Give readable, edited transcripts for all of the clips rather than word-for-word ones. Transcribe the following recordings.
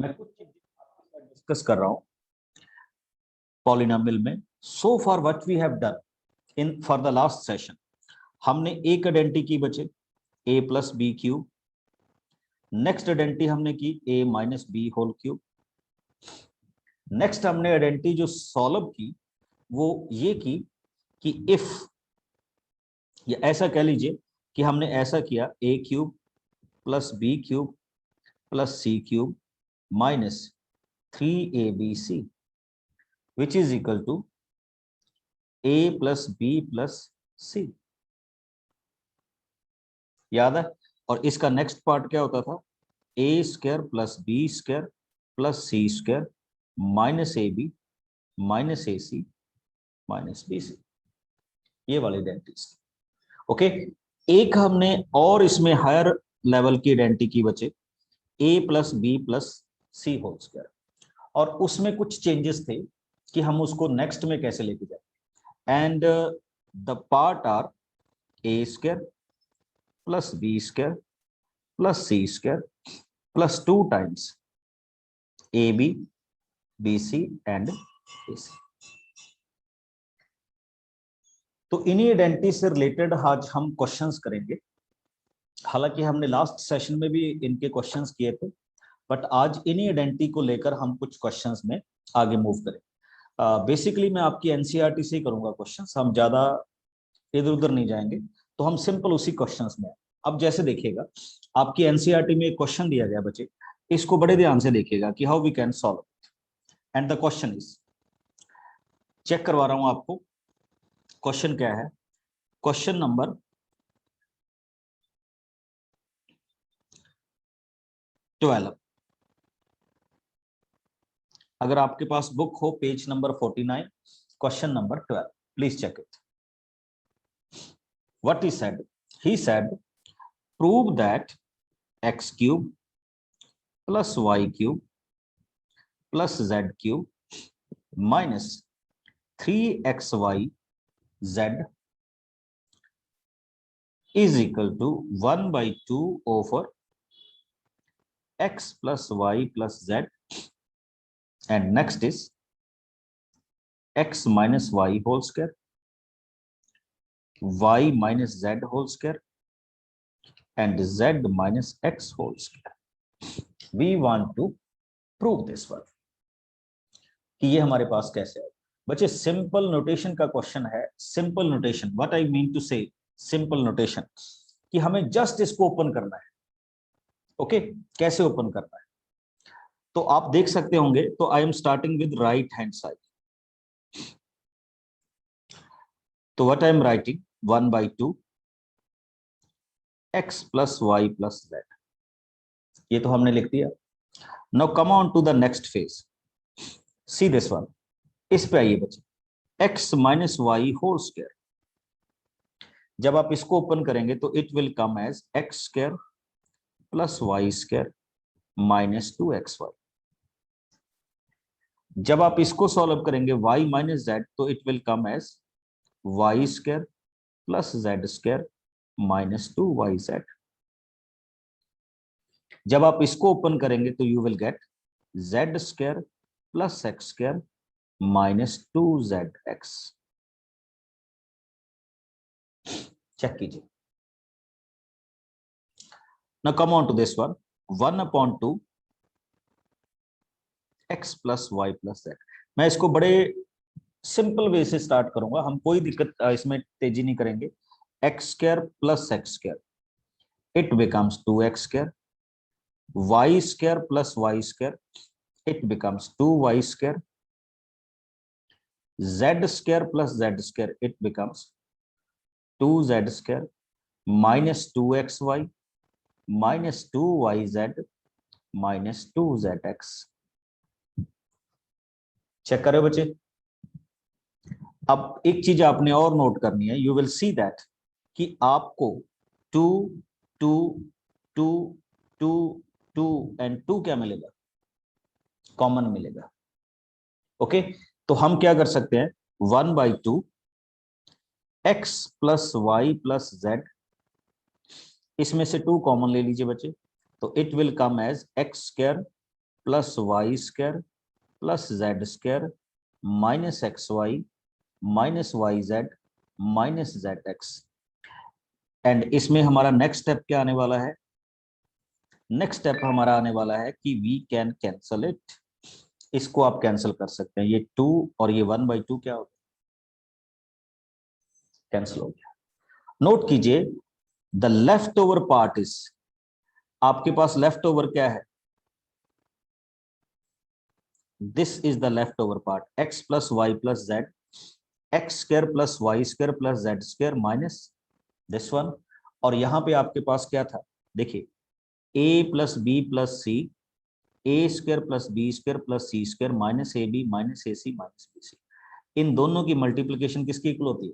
मैं कुछ चीजें डिस्कस कर रहा हूँ पॉलिनोमियल में। So for what we have done in for the last session, हमने एक आइडेंटिटी की बचे a plus B cube. Next identity हमने की a minus B whole cube. Next हमने आइडेंटिटी जो सॉल्व की वो ये की कि इफ, या ऐसा कह लीजिए कि हमने ऐसा किया a cube plus B cube plus C cube minus 3abc which is equal to a plus B plus C. याद है? और इसका नेक्स्ट पार्ट क्या होता था? A square plus B square plus C square minus A B minus A C minus B C, ये वाली identities. Okay, एक हमने और इसमें हायर लेवल की आइडेंटिटी की बचे ए प्लस बी प्लस सी होल स्क्वायर, और उसमें कुछ चेंजेस थे कि हम उसको नेक्स्ट में कैसे लेके जाए। And the part are A square plus B square plus C square plus 2 times A B B C and A C. तो इन्हीं आइडेंटिटी से रिलेटेड आज हम क्वेश्चंस करेंगे। हालांकि हमने लास्ट सेशन में भी इनके क्वेश्चंस किए थे, बट आज इन्हीं आइडेंटिटी को लेकर हम कुछ क्वेश्चंस में आगे मूव करें। बेसिकली मैं आपकी एनसीईआरटी से ही करूंगा क्वेश्चंस, हम ज्यादा इधर उधर नहीं जाएंगे, तो हम सिंपल उसी क्वेश्चंस में। अब जैसे देखिएगा, आपकी एनसीईआरटी में एक क्वेश्चन दिया गया बच्चे, इसको बड़े ध्यान से देखिएगा कि how we can solve. And the question is, check करवा रहा हूं आपको, क्वेश्चन क्या है? Question number 12। अगर आपके पास बुक हो, page number 49, question number 12, please check it. What he said? He said, prove that x cube plus y cube plus z cube minus 3xy z is equal to 1 by 2 over x plus y plus z, and next is x minus y whole square, y minus z whole square, and z minus x whole square. We want to prove this one कि ये हमारे पास कैसे है। बच्चे simple notation का question है। Simple notation, what I mean to say, simple notation कि हमें जस्ट इसको ओपन करना है। ओके, कैसे ओपन करना है तो आप देख सकते होंगे। तो I am starting with right hand side. तो what I am writing, 1 by 2 x plus y plus z, ये तो हमने लिख दिया। Now come on to the next phase, see this one. इस पे आइए बच्चे, x minus Y whole square. जब आप इसको ओपन करेंगे तो it will come as X square plus Y square minus 2xy। जब आप इसको सॉल्व करेंगे y माइनस जेड, तो it will come as Y square plus Z square minus 2yz। जब आप इसको ओपन करेंगे तो you will get Z square plus X square minus 2zx। Check कीजिए। Now come on to this one, 1/2 x plus Y plus Z. मैं इसको बड़े simple way से स्टार्ट करूंगा, हम कोई दिक्कत इसमें तेजी नहीं करेंगे। X square plus X square, it becomes 2x square. Y square plus Y square, it becomes 2y square. z square plus z square, it becomes 2z square minus 2xy minus 2yz minus 2zx। Check करें बच्चे। अब एक चीज आपने और note करनी है, you will see that कि आपको 2 2 2 2 2 एंड 2 क्या मिलेगा? कॉमन मिलेगा। ओके, तो हम क्या कर सकते हैं, 1 by 2 x plus Y plus Z, इसमें से 2 कॉमन ले लीजिए बच्चे, तो it will come as X square plus Y square plus Z square minus X Y minus Y Z minus Z X. And इसमें हमारा नेक्स्ट स्टेप क्या आने वाला है? नेक्स्ट स्टेप हमारा आने वाला है कि वी कैन कैंसल इट। इसको आप कैंसिल कर सकते हैं, ये 2 और ये 1/2 क्या हो गया? कैंसिल हो गया। नोट कीजिए, the left over part is, आपके पास लेफ्ट ओवर क्या है? This is the left over part, X plus Y plus Z, X square plus Y square plus Z square minus this one. और यहां पे आपके पास क्या था? देखिए, A plus B plus C, A square plus B square plus C square minus A B minus A C minus B C. इन दोनों की मल्टीप्लीकेशन किसकी इक्वल होती है?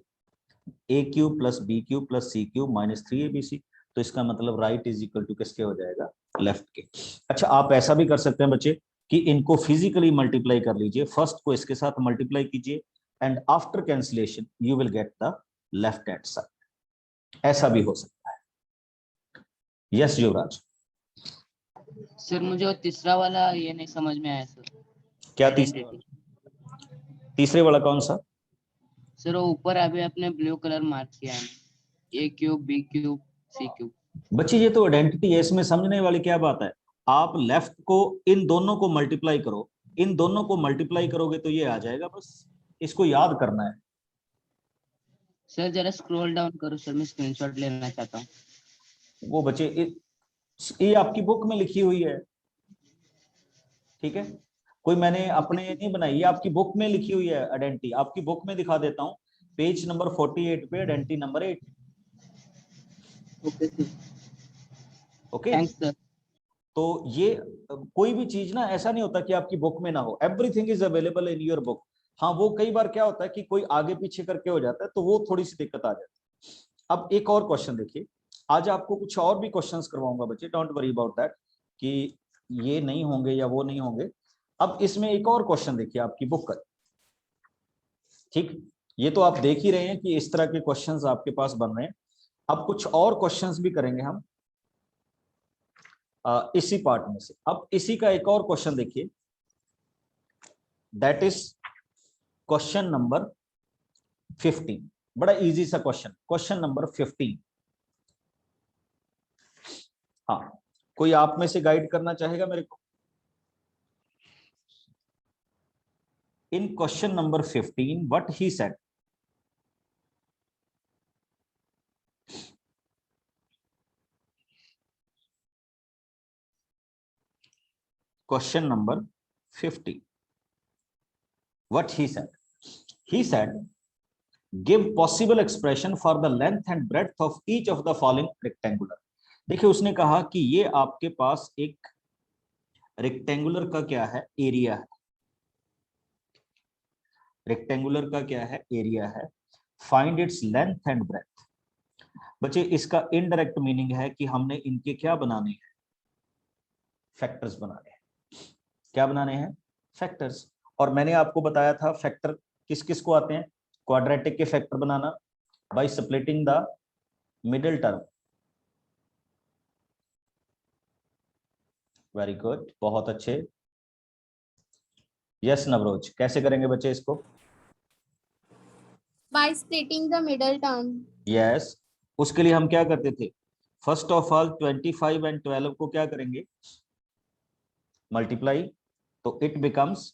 A cube plus B cube plus C cube minus 3abc। तो इसका मतलब right is equal to किसके हो जाएगा? लेफ्ट के। अच्छा, आप ऐसा भी कर सकते हैं बच्चे कि इनको फिजिकली मल्टीप्लाई कर लीजिए, फर्स्ट को इसके साथ मल्टीप्लाई कीजिए and after cancellation you will get the left hand side. ऐसा भी हो सकता है। यस युवराज। सर मुझे वो तीसरा वाला ये नहीं समझ में आया सर। क्या तीसरे वाला? तीसरे वाला कौन सा? सर वो ऊपर अभी आपने ब्लू कलर मार्क किया है, A cube B cube C cube. बच्चे ये तो आइडेंटिटी है, इसमें समझने वाली क्या बात है? आप लेफ्ट को इन दोनों को मल्टीप्लाई करो, इन दोनों को मल्टीप्लाई करोगे तो ये आ जाएगा, बस इसको याद करना है। सर जरा स्क्रॉल डाउन करो सर, मैं स्क्रीनशॉट लेना चाहता हूँ। वो बच्चे ये आपकी बुक में लिखी हुई है, ठीक है? कोई मैंने अपने नहीं बनाई, ये आपकी बुक में लिखी हुई है आइडेंटिटी। आपकी बुक में दिखा देता हूँ, पेज नंबर 48 पे identity number 8। Okay sir, okay. Thanks sir. तो ये कोई भी चीज ना ऐसा नहीं होता कि आपकी बुक में ना हो, everything is available in your book. हाँ, वो कई बार क्या होता है कि कोई आगे पीछे करके हो जाता है, तो वो थोड़ी सी दिक्कत आ जाती है। अब एक और क्वेश्चन देखिए, आज आपको कुछ और भी क्वेश्चंस करवाऊंगा बच्चे, डोंट वरी अबाउट दैट कि ये नहीं होंगे या वो नहीं होंगे। अब इसमें एक और क्वेश्चन देखिए आपकी बुक का, ठीक? ये तो आप देख ही रहे हैं कि इस तरह के क्वेश्चंस आपके पास बन रहे हैं। अब कुछ और क्वेश्चंस भी करेंगे हम इसी पार्ट में से। अब इसी का एक और क्वेश्चन देखिए, दैट इज क्वेश्चन नंबर 15। बड़ा इजी सा क्वेश्चन, क्वेश्चन नंबर 15। हाँ, कोई आप में से गाइड करना चाहेगा मेरे को? In question number 15 what he said? Question number 50, what he said? He said, give possible expression for the length and breadth of each of the following rectangular। देखिए, उसने कहा कि ये आपके पास एक रेक्टेंगुलर का क्या है? एरिया है। रेक्टेंगुलर का क्या है? एरिया है। Find its length and breadth. बच्चे, इसका इनडायरेक्ट मीनिंग है कि हमने इनके क्या बनाने हैं? फैक्टर्स बनाने हैं। क्या बनाने हैं? फैक्टर्स। और मैंने आपको बताया था फैक्टर किस किस को आते हैं? क्वाड्रेटिक के factor banana by splitting the middle term. Very good, बहुत अच्छे। यस नवरोज, कैसे करेंगे बच्चे इसको? By splitting the middle term. Yes, उसके लिए हम क्या करते थे? फर्स्ट ऑफ ऑल 25 एंड 12 को क्या करेंगे? मल्टीप्लाई। तो it becomes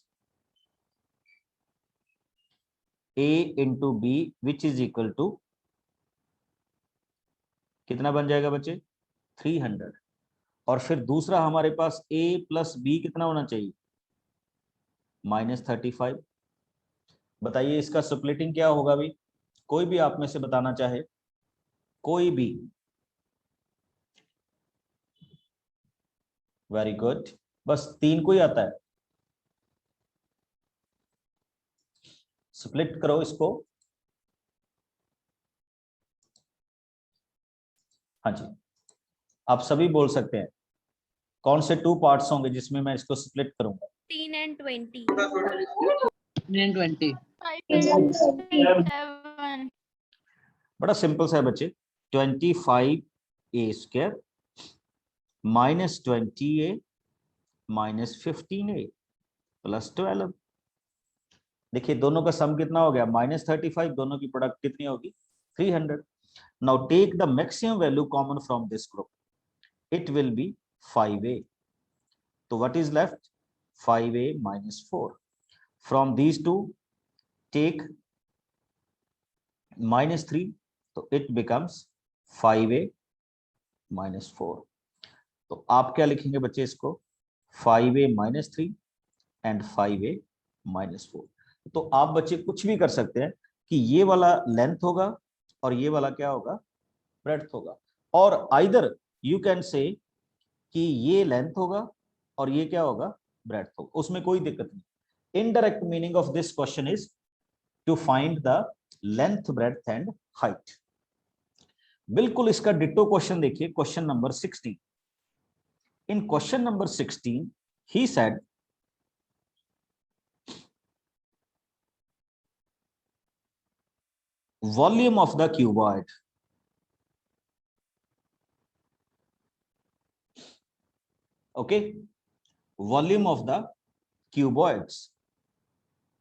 a into B which is equal to कितना बन जाएगा बच्चे? 300। और फिर दूसरा हमारे पास a प्लस बी कितना होना चाहिए? -35। बताइए इसका स्प्लिटिंग क्या होगा भी? कोई भी आप में से बताना चाहे, कोई भी। वेरी गुड, बस 3 को ही आता है। स्प्लिट करो इसको। हाँ जी, आप सभी बोल सकते हैं। कौन से 2 पार्ट्स होंगे जिसमें मैं इसको स्प्लिट करूंगा? 10 and 20. 20। 7. बड़ा सिंपल सा है बच्चे, 25a² -20a minus 15a plus 12। देखिए दोनों का सम कितना हो गया, माइनस 35, दोनों की प्रोडक्ट कितनी होगी, 300। Now take the maximum value common from this group, it will be 5a। तो what is left, 5a minus 4। From these two take minus 3, तो it becomes 5a minus 4। तो आप क्या लिखेंगे बच्चे इसको, 5a minus 3 and 5a minus 4। तो आप बच्चे कुछ भी कर सकते हैं कि ये वाला लेंथ होगा और ये वाला क्या होगा, ब्रेड्थ होगा, और आइदर यू कैन से कि ये लेंथ होगा और ये क्या होगा, ब्रेड्थ होगा, उसमें कोई दिक्कत नहीं। Indirect meaning of this question is to find the length, breadth and height. बिल्कुल इसका डिट्टो क्वेश्चन देखिए, question number 16। In question number 16 he said volume of the cuboid, okay, volume of the cuboids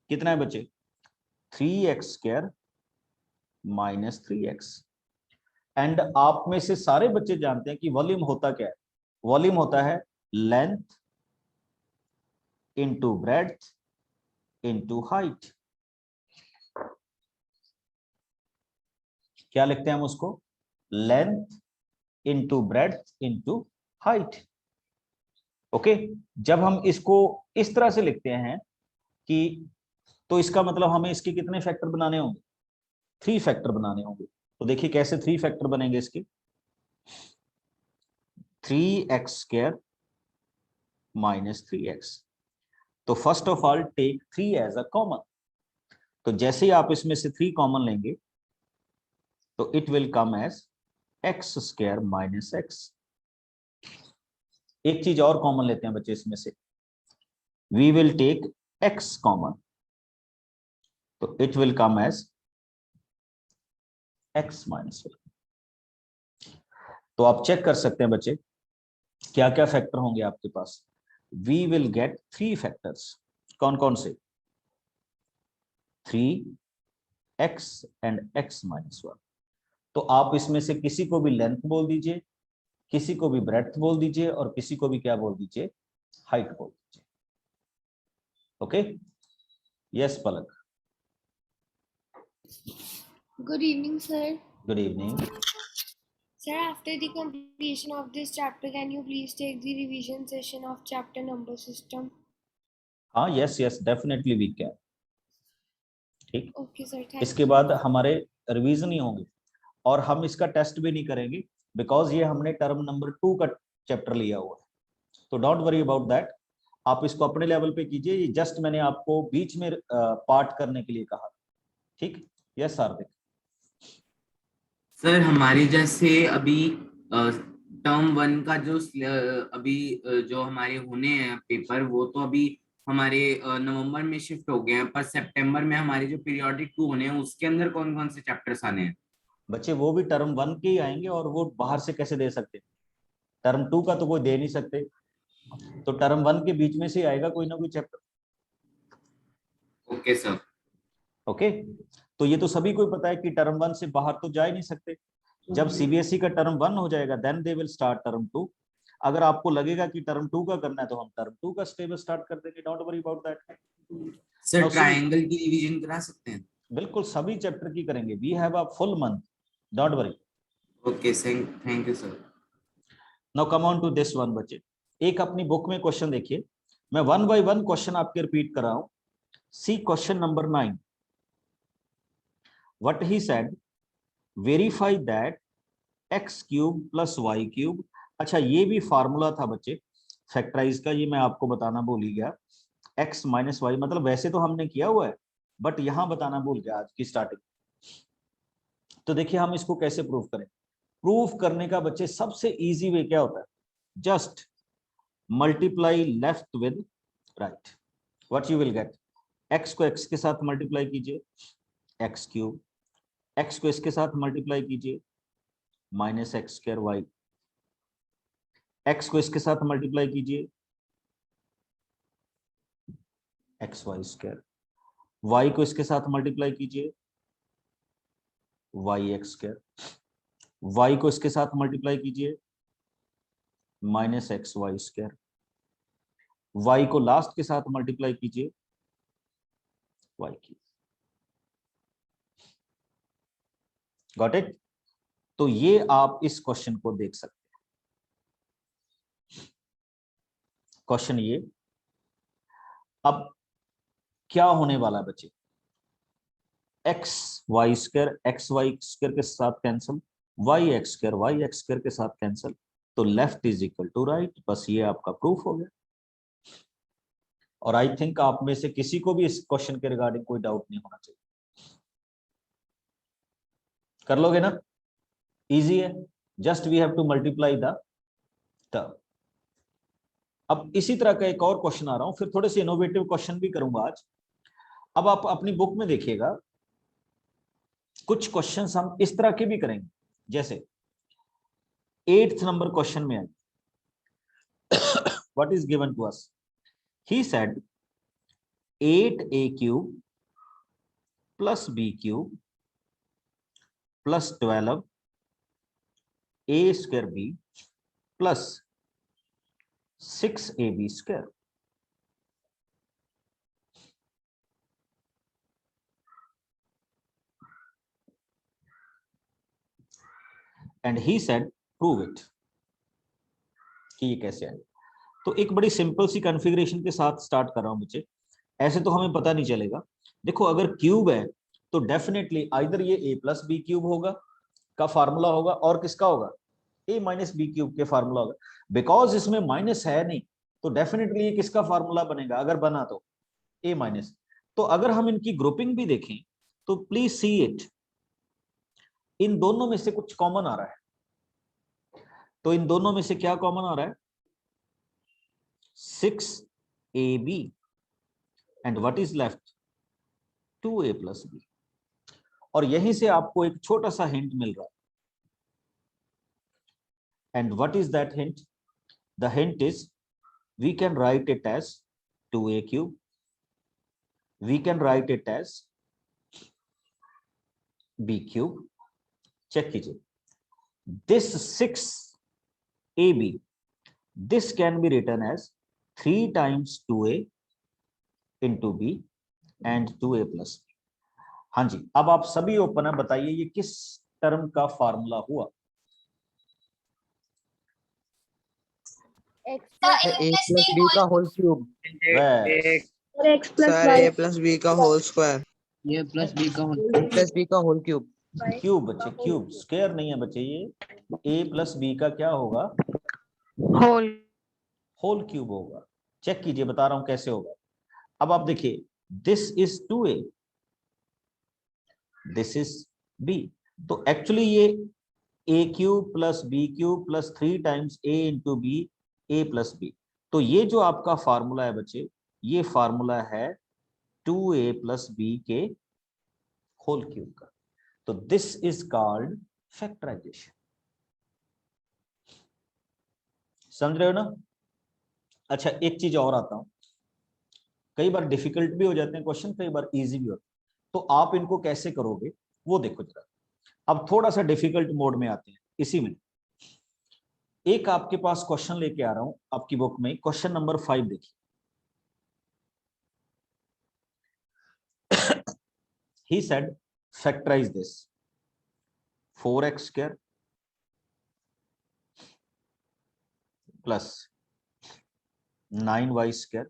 कितना है बच्चे, 3x square minus 3x। And आप में से सारे बच्चे जानते हैं कि वॉल्यूम होता क्या है, वॉल्यूम होता है length into breadth into height. क्या लिखते हैं हम उसको, length into breadth into height. Okay, जब हम इसको इस तरह से लिखते हैं कि तो इसका मतलब हमें इसके कितने फैक्टर बनाने होंगे, 3 फैक्टर बनाने होंगे। तो देखिए कैसे 3 फैक्टर बनेंगे इसके, 3x स्क्वायर माइनस 3x। तो first of all take 3 as a common. तो जैसे ही आप इसमें से 3 कॉमन लेंगे तो it will come as x square minus x। एक चीज और कॉमन लेते हैं बच्चे इसमें से, we will take x common, तो it will come as x minus 1। तो आप चेक कर सकते हैं बच्चे क्या क्या फैक्टर होंगे आपके पास, वी विल गेट 3 फैक्टर्स। कौन कौन से, 3x एंड x माइनस 1। तो आप इसमें से किसी को भी लेंथ बोल दीजिए, किसी को भी ब्रेड्थ बोल दीजिए और किसी को भी क्या बोल दीजिए, हाइट बोल दीजिए। Okay, yes Palak. Good evening, sir. Good evening. Sir, after the completion of this chapter, can you please take the revision session of chapter number system? हाँ yes yes definitely we can. ठीक, Okay, sir. Thank इसके you. बाद हमारे revision ही होंगे और हम इसका test भी नहीं करेंगे बिकॉज ये हमने टर्म नंबर 2 का चैप्टर लिया हुआ है। तो डोंट वरी अबाउट दैट, आप इसको अपने लेवल पे कीजिए, ये जस्ट मैंने आपको बीच में पार्ट करने के लिए कहा। ठीक, यस हार्दिक। सर हमारी जैसे अभी टर्म 1 का जो अभी जो हमारे होने हैं पेपर, वो तो अभी हमारे नवंबर में शिफ्ट हो गए हैं, पर सितंबर में हमारे जो पीरियोडिक 2 होने हैं उसके अंदर कौन कौन से चैप्टर्स आने हैं। बच्चे वो भी टर्म 1 के ही आएंगे और वो बाहर से कैसे दे सकते, टर्म 2 का तो कोई दे नहीं सकते, तो टर्म 1 के बीच में से आएगा कोई ना कोई चैप्टर। Okay sir. ओके, तो ये तो सभी को पता है कि टर्म 1 से बाहर तो जा ही नहीं सकते। जब सीबीएसई का टर्म 1 हो जाएगा then they will start term 2। अगर आपको लगेगा कि टर्म 2 का करना है तो हम टर्म 2 का स्टेप स्टार्ट कर देंगे, don't worry about that. Sir triangle की रिवीजन करा सकते हैं। बिल्कुल सभी चैप्टर की करेंगे, we have a full month, don't worry. Okay sir, thank you sir. Now come on to this one बच्चे, एक अपनी बुक में क्वेश्चन देखिए, मैं 1 बाय 1 क्वेश्चन आपके रिपीट कर रहा हूं। See question number 9, what he said, verify that x cube plus Y cube. अच्छा ये भी फार्मूला था बच्चे फैक्टराइज का, ये मैं आपको बताना भूल ही गया, x माइनस वाई, मतलब वैसे तो हमने किया हुआ है बट यहां बताना भूल गया आज की स्टार्टिंग। तो देखिए हम इसको कैसे प्रूव करें, प्रूफ करने का बच्चे सबसे इजी वे क्या होता है, just multiply left with right, what you will gate, x को x के साथ मल्टीप्लाई कीजिए x क्यूब, x को इसके साथ मल्टीप्लाई कीजिए minus X square Y, x को इसके साथ मल्टीप्लाई कीजिए एक्स वाई स्क्वायर, वाई को इसके साथ मल्टीप्लाई कीजिए, वाई एक्स स्क्वायर, वाई को इसके साथ मल्टीप्लाई कीजिए, minus X Y square, Y को लास्ट के साथ मल्टीप्लाई कीजिए, वाई क्यूब। Got it? तो ये आप इस क्वेश्चन को देख सकते हैं। क्वेश्चन ये, अब क्या होने वाला है बच्चे, एक्स वाई स्क्वायर के साथ कैंसिल, वाई एक्स स्क्वायर के साथ कैंसिल, तो left is equal to right. बस ये आपका प्रूफ हो गया। और आई थिंक आप में से किसी को भी इस क्वेश्चन के रिगार्डिंग कोई डाउट नहीं होना चाहिए। कर लोगे ना? इजी है, just we have to multiply the term. अब इसी तरह का एक और क्वेश्चन आ रहा हूं, फिर थोड़े से इनोवेटिव क्वेश्चन भी करूंगा आज। अब आप अपनी बुक में देखिएगा, कुछ क्वेश्चंस हम इस तरह के भी करेंगे, जैसे 8th नंबर क्वेश्चन में है, what is given to us, he said 8a cube plus b cube plus 12a square b plus 6ab square. And he said prove it, कि ये कैसे आए। तो एक बड़ी सिंपल सी कॉन्फ़िगरेशन के साथ स्टार्ट कर रहा हूं बच्चे, ऐसे तो हमें पता नहीं चलेगा। देखो अगर क्यूब है तो डेफिनेटली आइदर ये a प्लस बी क्यूब होगा का फार्मूला होगा, और किसका होगा, a माइनस बी क्यूब के फार्मूला होगा। बिकॉज इसमें माइनस है नहीं तो डेफिनेटली ये किसका फार्मूला बनेगा, अगर बना तो a माइनस। तो अगर हम इनकी ग्रुपिंग भी देखें तो प्लीज सी इट, इन दोनों में से कुछ कॉमन आ रहा है। तो इन दोनों में से क्या कॉमन आ रहा है, 6ab and what is left, 2a plus b। और यहीं से आपको एक छोटा सा हिंट मिल रहा है, and what is that hint, the hint is we can write it as 2a cube, we can write it as b cube. Check कीजिए, this 6ab, this can be written as 3 times 2a into b and 2a plus b। हाँ जी, अब आप सभी open है, बताइए ये किस term का फार्मूला हुआ। a plus b का होल क्यूब, बस, सर a plus b का होल स्क्वायर, ये प्लस बी का होल a plus b का होल क्यूब। क्यूब बच्चे, क्यूब, स्क्वायर नहीं है बच्चे, ये a प्लस b का क्या होगा, होल क्यूब होगा। चेक कीजिए, बता रहा हूं कैसे होगा। अब आप देखिए, this is 2a, this is b, तो एक्चुअली ये a cube plus b cube plus 3 times a into b, a plus b। तो ये जो आपका फार्मूला है बच्चे, ये फार्मूला है 2a प्लस b के होल क्यूब का। तो दिस इज कॉल्ड फैक्टराइजेशन। समझ रहे हो ना? अच्छा, एक चीज और आता हूं, कई बार डिफिकल्ट भी हो जाते हैं क्वेश्चन, कई बार इजी भी होते हैं, तो आप इनको कैसे करोगे वो देखो जरा। अब थोड़ा सा डिफिकल्ट मोड में आते हैं। इसी में एक आपके पास क्वेश्चन लेके आ रहा हूं आपकी बुक में, क्वेश्चन नंबर 5 देखिए। he said factorize this, 4x square plus 9y square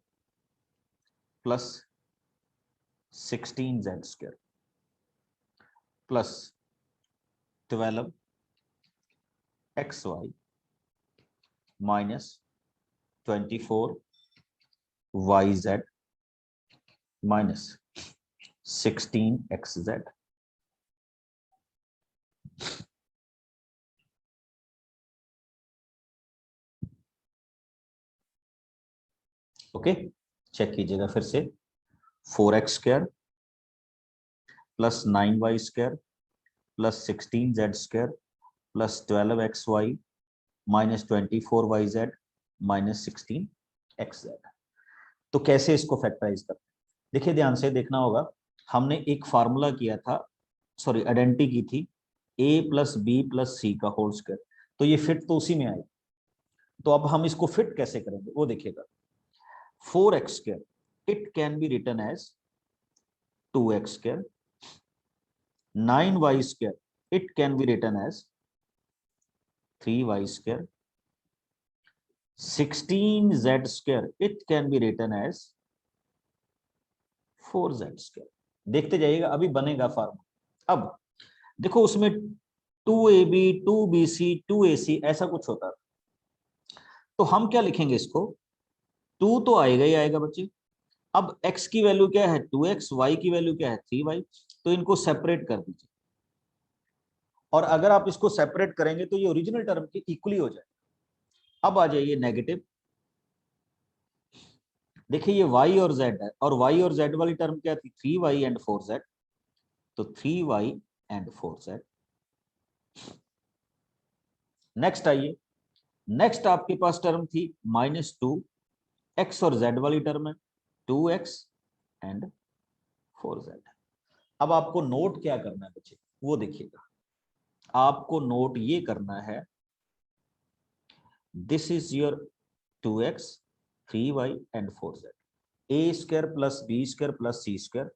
plus 16z square plus 12xy minus 24yz minus 16xz। Okay, check कीजिएगा फिर से, 4x square plus 9y square plus 16z square plus 12xy minus 24yz minus 16xz। तो कैसे इसको factorise करते हैं, देखिए ध्यान से देखना होगा, हमने एक फार्मूला किया था, सॉरी आइडेंटिटी की थी, a प्लस बी प्लस सी का होल स्क्वायर, तो ये फिट तो उसी में आएगा। तो अब हम इसको फिट कैसे करेंगे वो देखिएगा। 4x square it can be written as 2x square, 9y square it can be written as 3y square, 16z square it can be written as 4z square. देखते जाइएगा, अभी बनेगा फार्मूला। अब देखो उसमें 2ab 2bc 2ac ऐसा कुछ होता है, तो हम क्या लिखेंगे इसको, 2 तो आएगा ही आएगा बच्चे। अब x की वैल्यू क्या है 2x, y की वैल्यू क्या है 3y, तो इनको सेपरेट कर दीजिए। और अगर आप इसको सेपरेट करेंगे तो ये ओरिजिनल टर्म के इक्वली हो जाएगा। अब आ जाइए नेगेटिव, देखिए ये y और z है, और y और z वाली टर्म क्या थी 3y एंड 4z, तो 3y एंड 4z। नेक्स्ट आइए, नेक्स्ट आपके पास टर्म थी -2, x और z वाली टर्म है 2x एंड 4z। अब आपको नोट क्या करना है बच्चे वो देखिएगा, आपको नोट ये करना है, this is your 2x 3y and 4z, a square plus b square plus c square,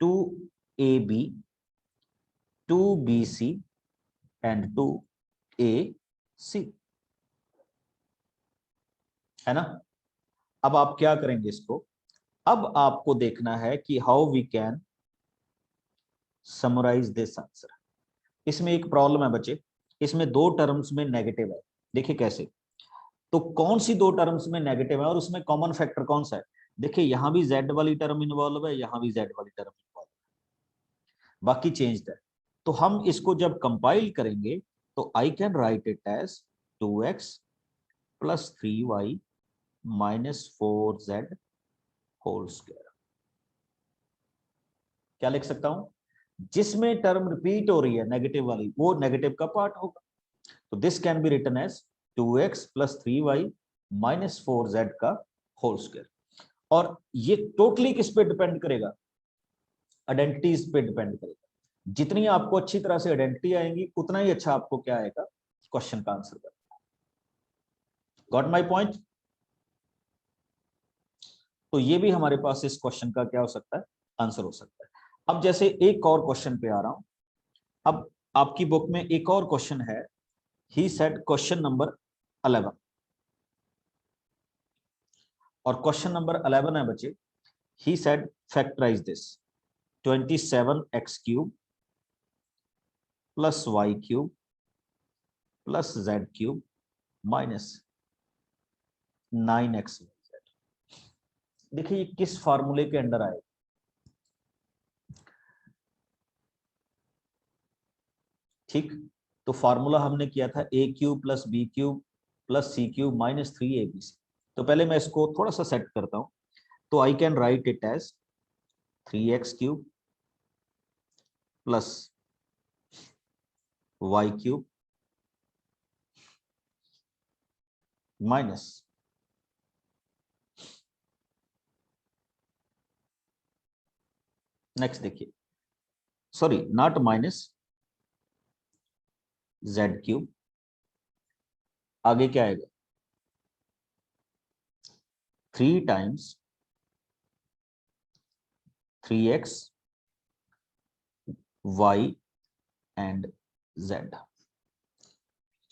2ab 2bc and 2ac, है ना। अब आप क्या करेंगे इसको, अब आपको देखना है कि how we can summarise this answer. इसमें एक प्रॉब्लम है बच्चे, इसमें दो टर्म्स में नेगेटिव है, देखिए कैसे। तो कौन सी दो टर्म्स में नेगेटिव है और उसमें कॉमन फैक्टर कौन सा है, देखिए यहां भी z वाली टर्म इन्वॉल्व है, यहां भी z वाली टर्म इन्वॉल्व है, बाकी चेंज्ड है। तो हम इसको जब कंपाइल करेंगे तो I can write it as 2x plus 3y minus 4z whole square. क्या लिख सकता हूं, जिसमें टर्म रिपीट हो रही है नेगेटिव वाली, वो नेगेटिव का पार्ट होगा। तो this can be written as 2x plus 3y minus 4z का होल स्क्वायर। और ये टोटली किस पे डिपेंड करेगा, आइडेंटिटीज पे डिपेंड करेगा। जितनी आपको अच्छी तरह से आइडेंटिटी आएंगी उतना ही अच्छा आपको क्या आएगा, क्वेश्चन का आंसर करना। Got my point. तो ये भी हमारे पास इस क्वेश्चन का क्या हो सकता है, आंसर हो सकता है। अब जैसे एक और क्वेश्चन पे आ रहा हूं, अब आपकी बुक में एक और क्वेश्चन है, ही सेड क्वेश्चन नंबर 11, और क्वेश्चन नंबर 11 है बच्चे, he said factorise this 27x cube plus Y cube plus Z cube minus 9x। देखिए ये किस फार्मूले के अंडर आएगा, ठीक। तो फार्मूला हमने किया था a cube plus B cube plus C cube minus 3abc। तो पहले मैं इसको थोड़ा सा सेट करता हूं, तो I can write it as 3x cube plus Y cube minus next देखिए, sorry not minus, Z cube, आगे क्या आएगा 3 times 3x y and z।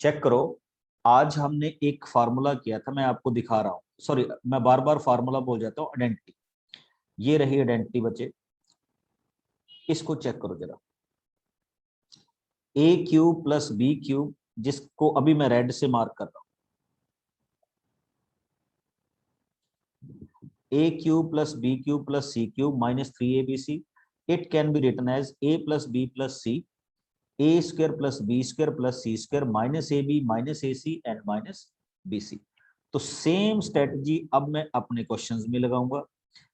Check करो, आज हमने एक फार्मूला किया था, मैं आपको दिखा रहा हूं, सॉरी मैं बार बार फार्मूला बोल जाता हूं, आइडेंटिटी। ये रही आइडेंटिटी बच्चे, इसको चेक करो जरा, a cube plus B cube, जिसको अभी मैं रेड से मार्क कर रहा हूं, a cube plus B cube plus C cube minus 3abc, it can be written as a plus B plus C, a square plus B square plus C square minus ab minus ac and minus bc। तो same strategy अब मैं अपने questions में लगाऊंगा,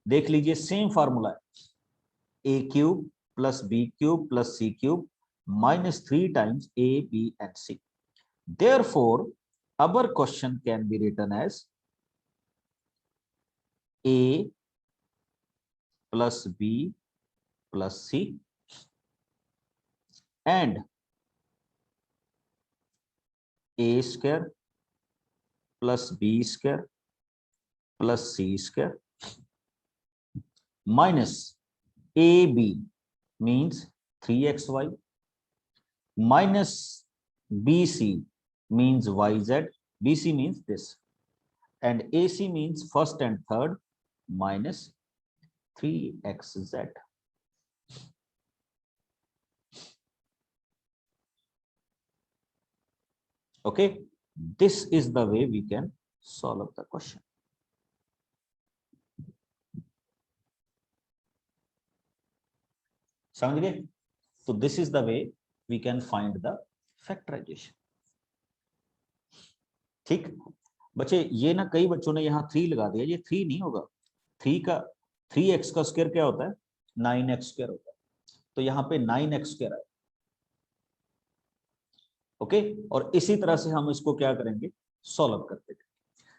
देख लीजिए same formula है, a cube plus B cube plus C cube minus 3 times a b and c। therefore our question can be written as a plus b plus c and a square plus b square plus c square minus ab means 3xy minus bc means yz, bc means this, and ac means first and third minus 3xz. Okay, this is the way we can solve the question. समझ गए? तो this is the way we can find the factorization. ठीक बच्चे, ये ना कई बच्चों ने यहाँ 3 लगा दिया, ये 3 नहीं होगा। 3x का स्क्वायर क्या होता है? 9x स्क्वायर होता है, तो यहाँ पे 9x स्क्वायर है। ओके, और इसी तरह से हम इसको क्या करेंगे? सॉल्व करते हैं।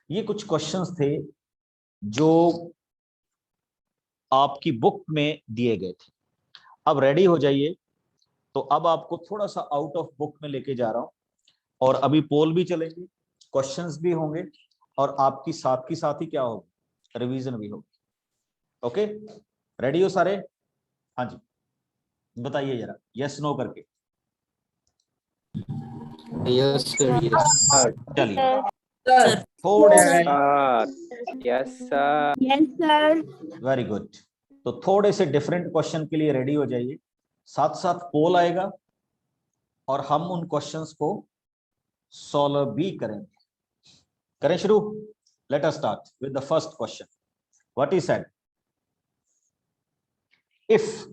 ये कुछ क्वेश्चंस थे जो आपकी बुक में दिए गए थे। अब रेडी हो जाइए, तो अब आपको थोड़ा सा आउट ऑफ बुक में लेके जा रहा हूं, और अभी पोल भी चलेंगे, क्वेश्चंस भी होंगे, और आपकी साथ की साथ ही क्या होगी? रिवीजन भी होगी। ओके, रेडी हो सारे? हाँ जी, बताइए जरा यस नो करके। यस सर, यस चलिए थोड़े से, yes sir, yes sir. Very good. तो थोड़े से डिफरेंट क्वेश्चन के लिए रेडी हो जाइए, साथ साथ पोल आएगा और हम उन क्वेश्चंस को सॉल्व भी करेंगे। करें शुरू? Late us start with the first question. What is said? If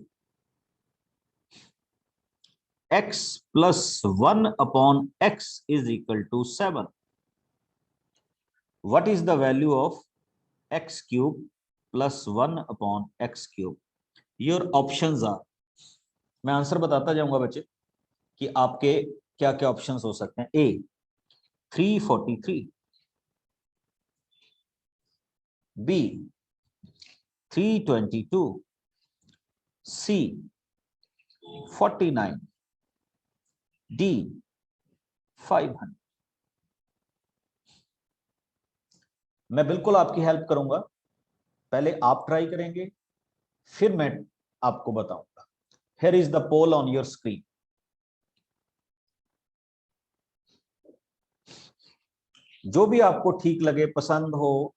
x plus 1 upon x is equal to 7, what is the value of x cube plus 1 upon x cube? Your options are, मैं answer बताता जाऊंगा बच्चे कि आपके क्या क्या options हो सकते हैं। A 343, B 322, C 49, D 500। मैं बिल्कुल आपकी हेल्प करूंगा, पहले आप ट्राई करेंगे, फिर मैं आपको बताऊंगा। Here is the poll on your screen. जो भी आपको ठीक लगे, पसंद हो,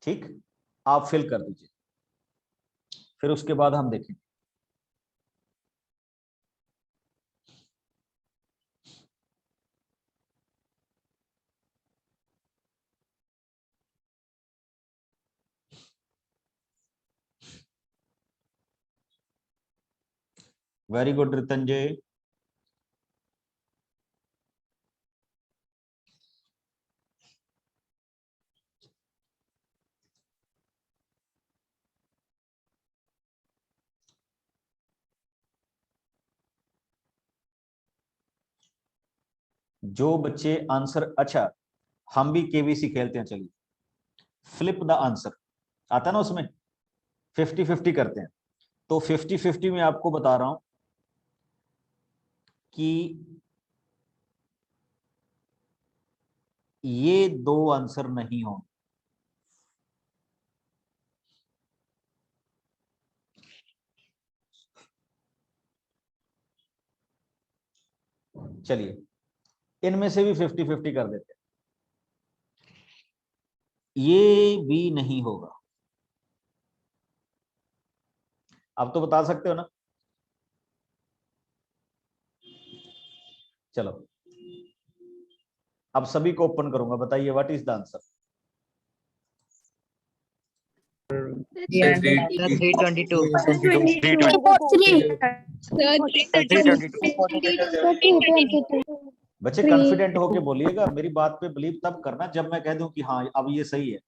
ठीक, आप फिल कर दीजिए, फिर उसके बाद हम देखेंगे। Very good Ritanjay. जो बच्चे आंसर, अच्छा हम भी केबीसी खेलते हैं, चलिए फ्लिप द आंसर आता ना, उसमें 50-50 करते हैं। तो 50-50 में आपको बता रहा हूं कि ये 2 आंसर नहीं हो। चलिए इनमें से भी 50-50 कर देते हैं, ये भी नहीं होगा। आप तो बता सकते हो ना? चलो अब सभी को ओपन करूंगा, बताइए व्हाट इज द आंसर? 322। बच्चे कॉन्फिडेंट होके बोलिएगा, मेरी बात पे बिलीव तब करना जब मैं कह दूं कि हाँ अब ये सही है,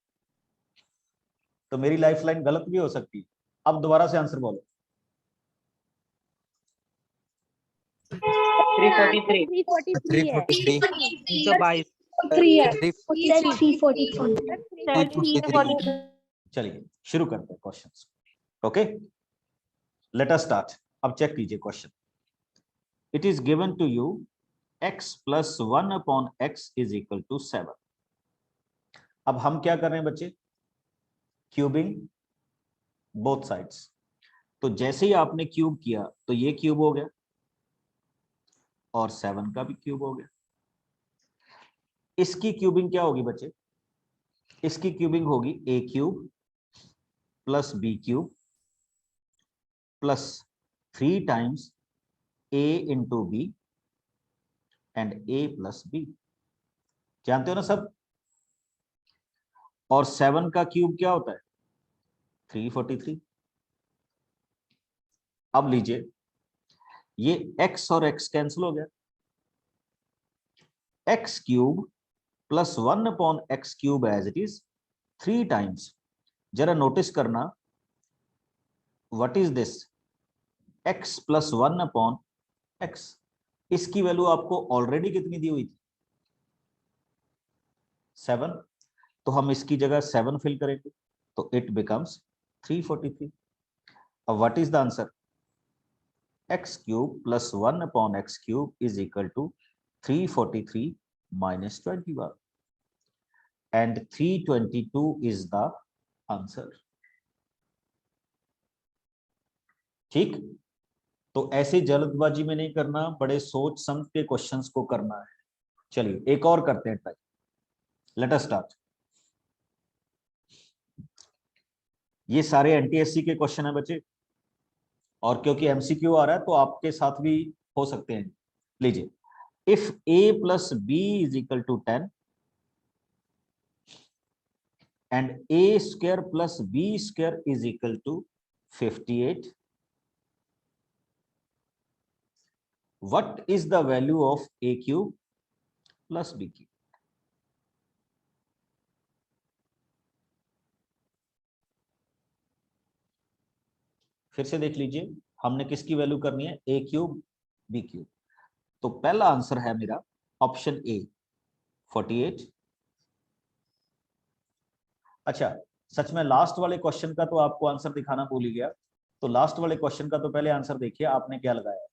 तो मेरी लाइफलाइन गलत भी हो सकती है। अब दोबारा से आंसर बोलो। 343, 322, चलिए शुरू करते हैं questions. Okay, let us start. अब चेक कीजिए question. It is given to you x plus 1 upon x is equal to 7। अब हम क्या कर रहे हैं बच्चे? Cubing both sides. तो जैसे ही आपने क्यूब किया तो ये क्यूब हो गया और 7 का भी क्यूब हो गया। इसकी क्यूबिंग क्या होगी बच्चे? इसकी क्यूबिंग होगी a cube plus b cube plus 3 times a into B and a plus b। जानते हो ना सब? और 7 का क्यूब क्या होता है? 343। अब लीजिए, ये x और x कैंसिल हो गया। x cube plus 1 upon x cube as it is 3 times. जरा नोटिस करना, what is this? x plus 1 upon x। इसकी वैल्यू आपको ऑलरेडी कितनी दी हुई थी? 7। तो हम इसकी जगह 7 फिल करेंगे तो इट बिकम्स 343। अब what is the answer? x cube plus 1 upon x cube is equal to 343 minus 21 and 322 is the answer। ठीक, तो ऐसे जल्दबाजी में नहीं करना, बड़े सोच समझ के क्वेश्चंस को करना है। चलिए एक और करते हैं ट्राई। Late us start. ये सारे एनटीएससी के क्वेश्चन है बच्चे, और क्योंकि एमसीक्यू आ रहा है तो आपके साथ भी हो सकते हैं। लीजिए, if a plus B is equal to 10 and a square plus b square is equal to 58, what is the value of a cube plus b cube? फिर से देख लीजिए, हमने किसकी वैल्यू करनी है? a cube b cube. तो पहला आंसर है मेरा ऑप्शन ए 48। अच्छा, सच में लास्ट वाले क्वेश्चन का तो आपको आंसर दिखाना भूल ही गया। तो लास्ट वाले क्वेश्चन का तो पहले आंसर देखिए आपने क्या लगाया।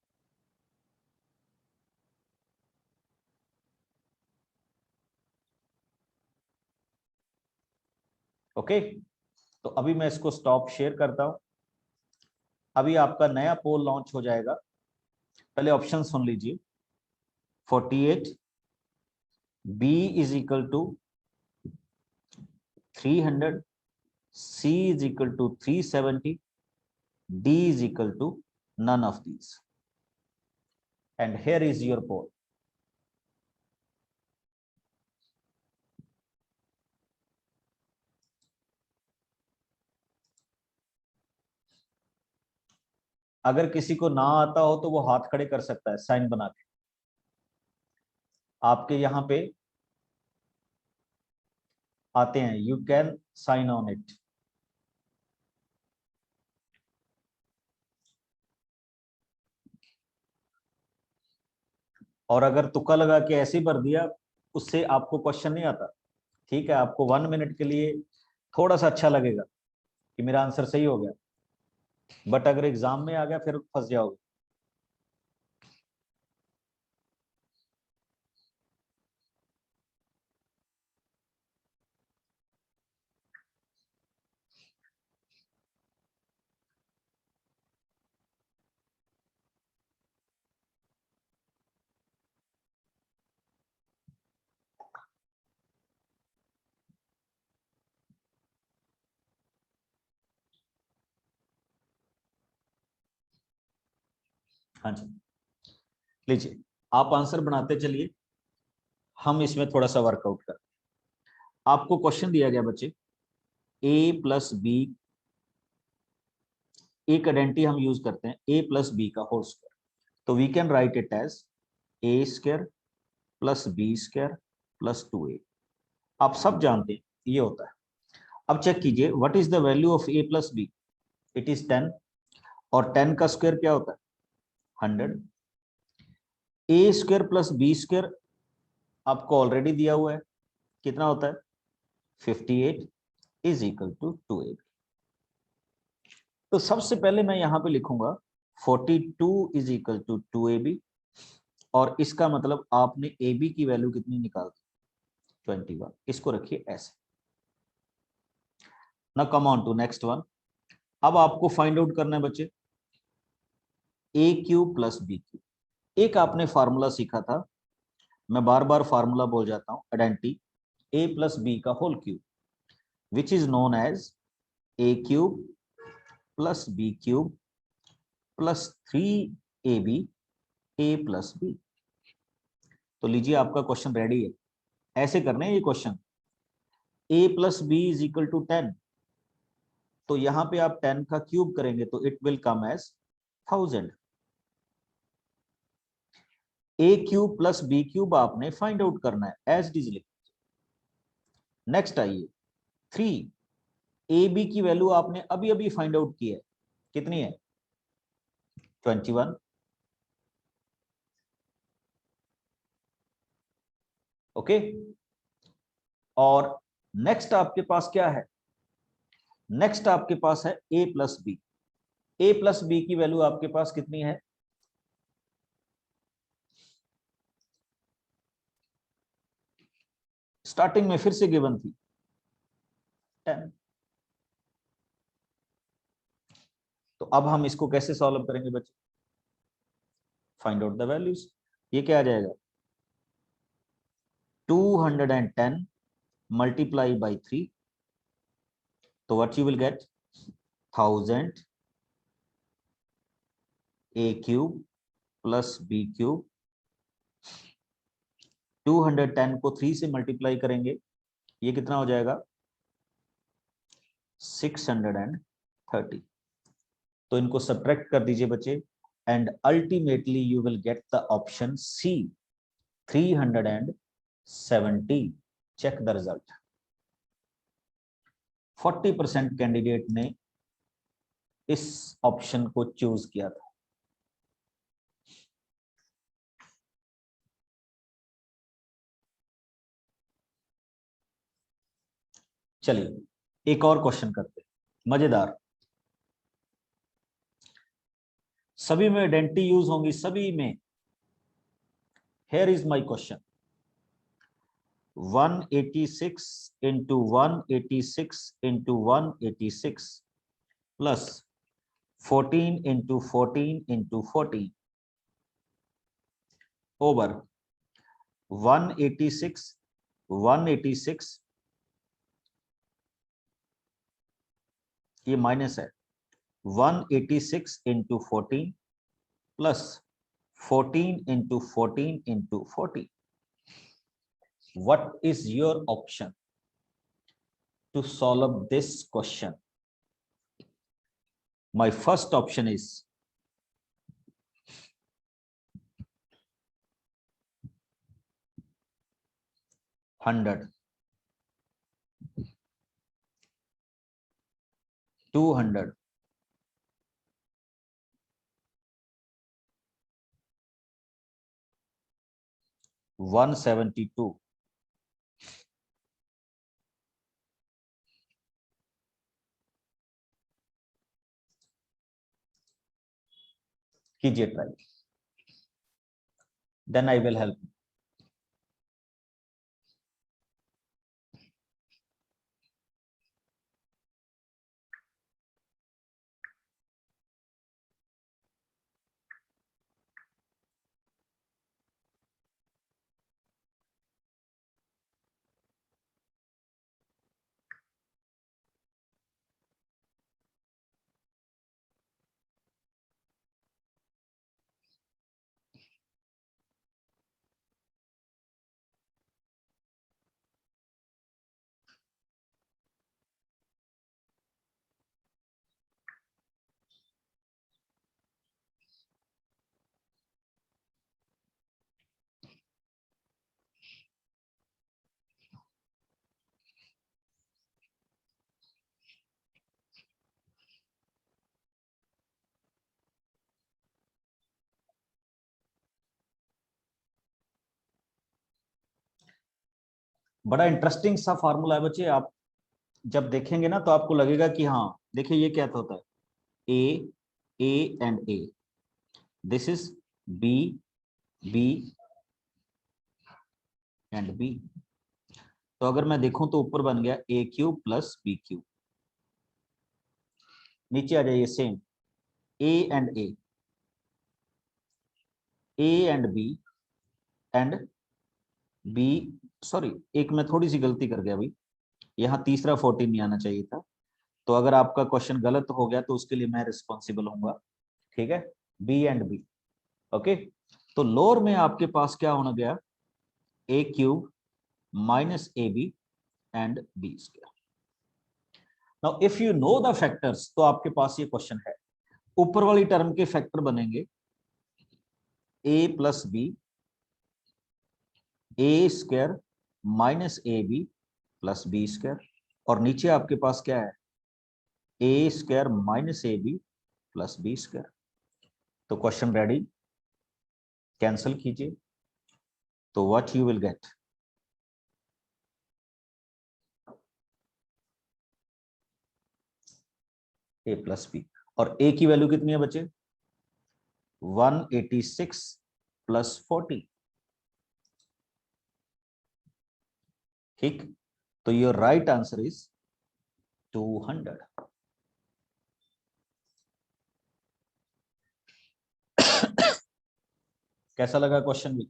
ओके, तो अभी मैं इसको स्टॉप शेयर करता हूं। अभी आपका नया पोल लॉन्च हो जाएगा। पहले ऑप्शन सुन लीजिए। 48, b is equal to 300, c is equal to 370, d is equal to none of these, and here is your poll। अगर किसी को ना आता हो तो वो हाथ खड़े कर सकता है साइन बना के। आपके यहां पे आते हैं, you can sign on it. और अगर तुक्का लगा के ऐसे ही भर दिया, उससे आपको क्वेश्चन नहीं आता। ठीक है, आपको 1 मिनट के लिए थोड़ा सा अच्छा लगेगा कि मेरा आंसर सही हो गया, बट अगर एग्जाम में आ गया फिर फंस जाओगे। हाँ जी, लीजिए आप आंसर बनाते चलिए, हम इसमें थोड़ा सा वर्कआउट करें। आपको क्वेश्चन दिया गया बच्चे, a प्लस बी, एक आइडेंटिटी हम यूज करते हैं, a प्लस बी का होल स्क्वायर। तो we can write it as a square plus B square plus 2a। आप सब जानते हैं ये होता है। अब चेक कीजिए, what is the value of a plus B? It is 10, और 10 का स्क्वायर क्या होता है? 100। a square plus B square आपको ऑलरेडी दिया हुआ है, कितना होता है? 58। Is equal to 2ab। तो सबसे पहले मैं यहां पे लिखूंगा 42 इज इक्वल टू 2ab, और इसका मतलब आपने ab की वैल्यू कितनी निकाल दी, 21। इसको रखिए ऐसे। ना come on to next one. अब आपको फाइंड आउट करना है बच्चे A cube plus B cube. एक आपने फार्मूला सीखा था, मैं बार बार फार्मूला बोल जाता हूं, आइडेंटिटी ए प्लस बी का whole cube, which is known as A cube plus B cube plus 3ab A plus B. तो लीजिए आपका क्वेश्चन रेडी है। ऐसे करने ये question, a plus B is equal to 10, तो यहां पे आप 10 का क्यूब करेंगे तो it will come as 1000। a cube plus B cube आपने फाइंड आउट करना है, एज इट इज। नेक्स्ट आइए 3ab की वैल्यू आपने अभी अभी फाइंड आउट की है, कितनी है, 21। ओके, और नेक्स्ट आपके पास क्या है, नेक्स्ट आपके पास है a plus B. a plus B की वैल्यू आपके पास कितनी है, स्टार्टिंग में फिर से गिवन थी 10। तो अब हम इसको कैसे सॉल्व करेंगे बच्चे, फाइंड आउट द वैल्यूज। ये क्या आ जाएगा, 210 मल्टीप्लाई बाई 3, तो what you will get 1000 a cube plus B cube. 210 को 3 से मल्टीप्लाई करेंगे, ये कितना हो जाएगा, 630। तो इनको सब्ट्रैक्ट कर दीजिए बच्चे, and ultimately you will get the option C, 370। Check the result. 40% candidate ने इस ऑप्शन को चूज किया था। चलिए एक और क्वेश्चन करते हैं, मजेदार। सभी में आइडेंटिटी यूज होंगी, सभी में। Here is my question, 186 into 186 into 186 plus 14 into 14 into 14 over 186 ये माइनस है, 186 into 14 plus 14 into 14 into 14. What is your option to solve this question? My first option is 100, 200, 172, कीजिए try, then I will help you. बड़ा interesting सा formula है बच्चे, आप जब देखेंगे ना तो आपको लगेगा कि हाँ देखिए ये क्या होता है, A and A, this is B and B. तो अगर मैं देखूं तो ऊपर बन गया A cube plus B cube, नीचे आ जाइए same A and B and B, sorry एक मैं थोड़ी सी गलती कर गया भाई, यहाँ तीसरा 14 नहीं आना चाहिए था। तो अगर आपका क्वेश्चन गलत हो गया तो उसके लिए मैं रिस्पॉन्सिबल होऊंगा, ठीक है, बी एंड बी। ओके, तो लोअर में आपके पास क्या होना गया, A cube minus A B and B square. Now if you know the factors, तो आपके पास ये क्वेश्चन है, ऊपर वाली टर्म के फैक्टर बनेंगे A plus B, A square minus A B plus B square, और नीचे आपके पास क्या है, A square minus A B plus B square. तो क्वेश्चन रेडी, कैंसिल कीजिए, तो what you will get, A plus B, और ए की वैल्यू कितनी है बच्चे, 186 प्लस 40, ठीक। तो योर राइट आंसर इज 200। कैसा लगा क्वेश्चन भी,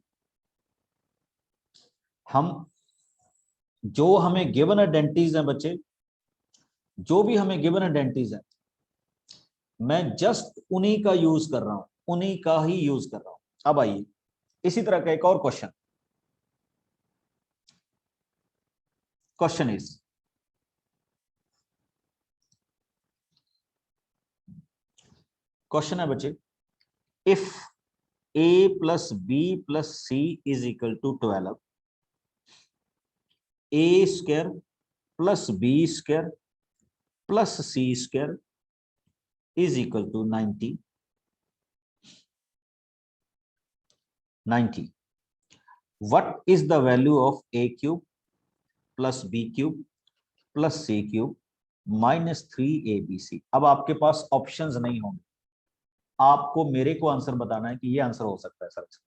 हम जो हमें गिवन आइडेंटिटीज हैं बच्चे, जो भी हमें गिवन आइडेंटिटीज है, मैं जस्ट उन्हीं का यूज कर रहा हूं, उन्हीं का ही यूज कर रहा हूं। अब आइए इसी तरह का एक और क्वेश्चन, क्वेश्चन इज क्वेश्चन है बच्चे, if a plus B plus C is equal to 12, A square plus B square plus C square is equal to 90, what is the value of a cube plus b cube plus c cube minus 3abc। अब आपके पास options नहीं होंगे, आपको मेरे को answer बताना है कि ये आंसर हो सकता है सर इसका।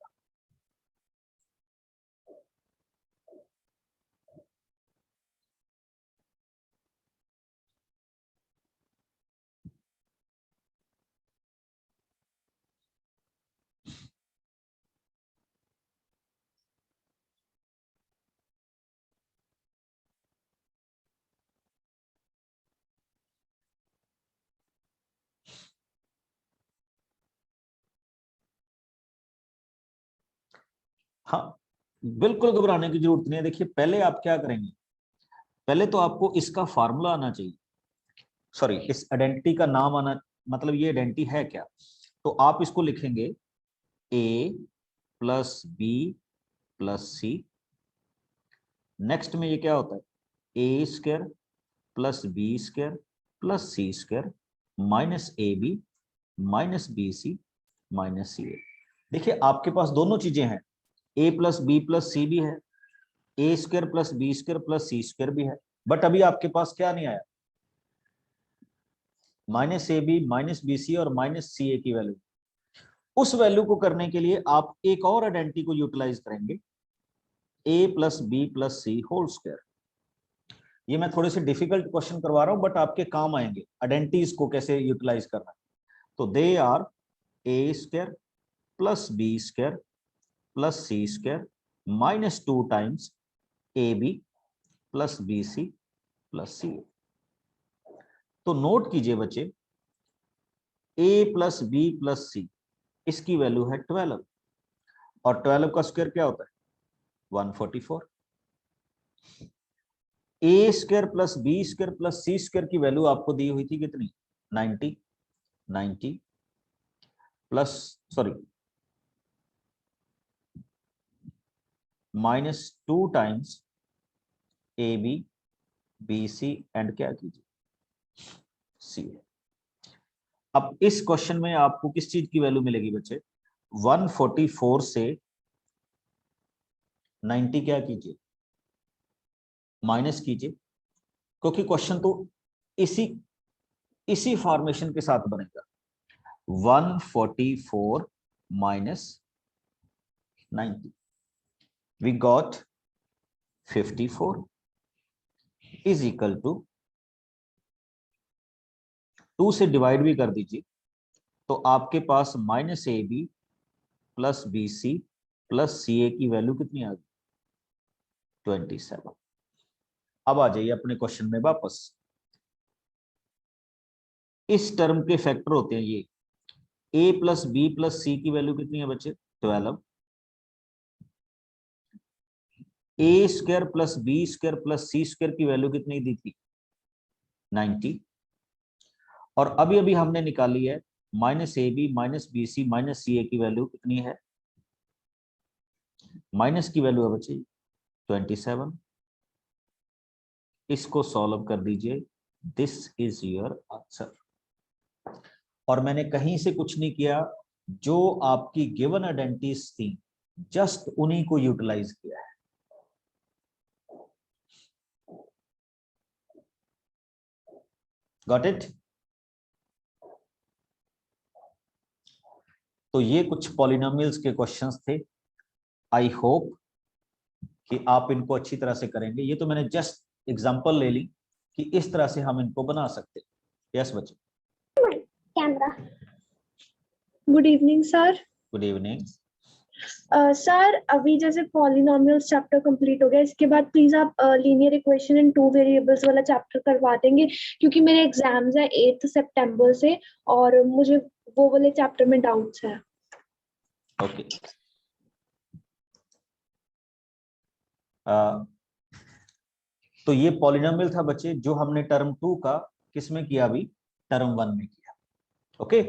हाँ, बिल्कुल घबराने की जरूरत नहीं है। देखिए पहले आप क्या करेंगे, पहले तो आपको इसका फार्मूला आना चाहिए, सॉरी इस आइडेंटिटी का नाम आना, मतलब ये आइडेंटिटी है क्या। तो आप इसको लिखेंगे a plus B plus C, next में ये क्या होता है, A square plus B square plus C square minus A B minus B C minus C A. देखिए आपके पास दोनों चीजें हैं, A plus B plus C भी है, A square plus B square plus C square भी है, बट अभी आपके पास क्या नहीं आया, minus A B minus B C और माइनस सी ए की वैल्यू। उस वैल्यू को करने के लिए आप एक और आइडेंटिटी को यूटिलाइज करेंगे, ए प्लस बी प्लस सी होल स्क्वायर। ये मैं थोड़े से डिफिकल्ट क्वेश्चन करवा रहा हूं बट आपके काम आएंगे, आइडेंटिटीज को कैसे यूटिलाइज करना है। तो they are A square plus B square plus C square minus 2 times A B plus B C plus C. तो नोट कीजिए बच्चे, A plus B plus C इसकी वैल्यू है 12, और 12 का स्क्वायर क्या होता है 144। A square plus B square plus C square की वैल्यू आपको दी हुई थी कितनी 90 plus sorry minus 2 times A B B C and क्या कीजिए सी। अब इस क्वेश्चन में आपको किस चीज की वैल्यू मिलेगी बच्चे, 144 से 90 क्या कीजिए माइनस कीजिए, क्योंकि क्वेश्चन तो इसी फॉर्मेशन के साथ बनेगा। 144 minus 90, we got 54 is equal to 2 से डिवाइड भी कर दीजिए तो आपके पास minus A B plus B C plus C A की वैल्यू कितनी आ गई 27। अब आ जाइए अपने क्वेश्चन में वापस। इस टर्म के फैक्टर होते हैं ये, a plus B plus C की वैल्यू कितनी है बच्चे 12, A square plus B square plus C square की वैल्यू कितनी दी थी 90, और अभी अभी हमने निकाली है minus A B minus B C minus C A की वैल्यू कितनी है, माइनस की वैल्यू है बच्चे 27। इसको सॉल्व कर दीजिए, दिस इज योर आंसर। और मैंने कहीं से कुछ नहीं किया, जो आपकी गिवन आइडेंटिटीज थी जस्ट उन्हीं को यूटिलाइज किया है। Got it? तो ये कुछ पॉलिनोमियल्स के क्वेश्चंस थे। आई होप कि आप इनको अच्छी तरह से करेंगे। ये तो मैंने जस्ट एग्जांपल ले ली कि इस तरह से हम इनको बना सकते हैं। यस बच्चे, camera. Good evening sir. Good evening. Sir अभी जैसे पॉलिनोमियल्स चैप्टर कंप्लीट हो गया, इसके बाद प्लीज आप linear equation in two variables वाला चैप्टर करवा देंगे, क्योंकि मेरे एग्जाम्स है 8 सितंबर से और मुझे वो वाले चैप्टर में डाउट्स है। ओके, तो ये पॉलिनोमियल था बच्चे जो हमने टर्म 2 का किसमें किया, अभी टर्म 1 में किया। ओके